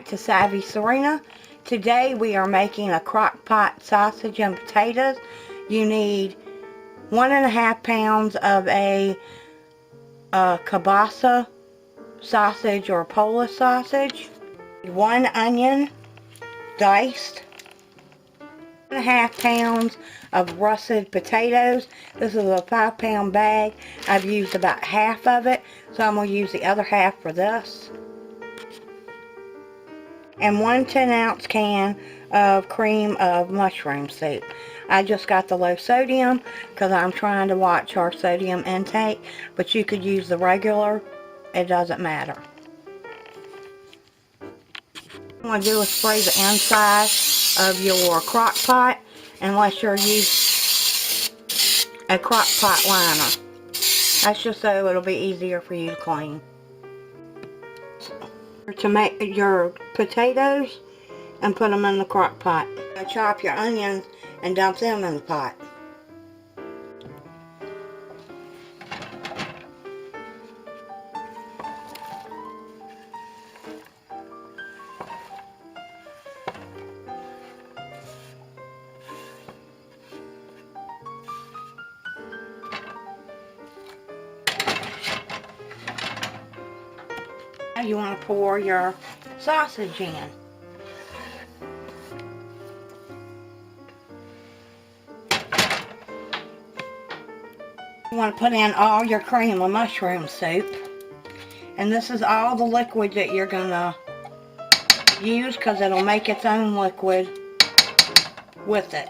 To Savvy Serena. Today we are making a crock pot sausage and potatoes. You need 1.5 pounds of a kielbasa sausage or Polish sausage, 1 onion diced, 1.5 pounds of russet potatoes. This is a 5-pound bag. I've used about half of it, so I'm going to use the other half for this. And 1 10-ounce can of cream of mushroom soup. I just got the low sodium because I'm trying to watch our sodium intake, but you could use the regular. It doesn't matter. What you want to do is spray the inside of your crock pot unless you're using a crock pot liner. That's just so it'll be easier for you to clean. To make your potatoes and put them in the crock pot. Chop your onions and dump them in the pot. Now you want to pour your sausage in. You want to put in all your cream of mushroom soup. And this is all the liquid that you're going to use because it'll make its own liquid with it.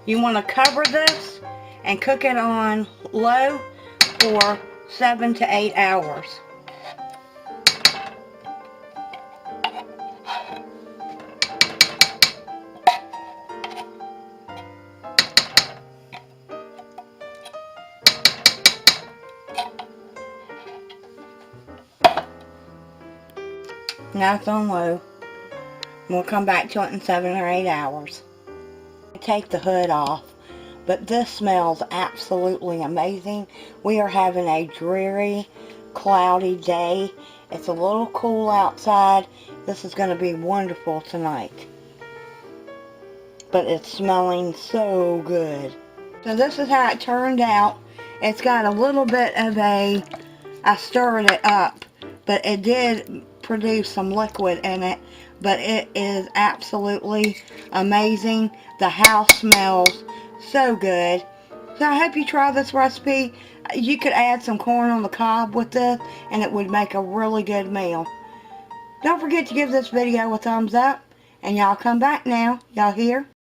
You want to cover this and cook it on low for 7 to 8 hours. Now it's on low. We'll come back to it in 7 or 8 hours. Take the hood off, but this smells absolutely amazing. We are having a dreary, cloudy day. It's a little cool outside. This is going to be wonderful tonight. But it's smelling so good. So this is how it turned out. It's got a little bit of I stirred it up, but it did produce some liquid in it, but it is absolutely amazing. The house smells so good. So I hope you try this recipe. You could add some corn on the cob with this and it would make a really good meal. Don't forget to give this video a thumbs up, and y'all come back now. Y'all hear?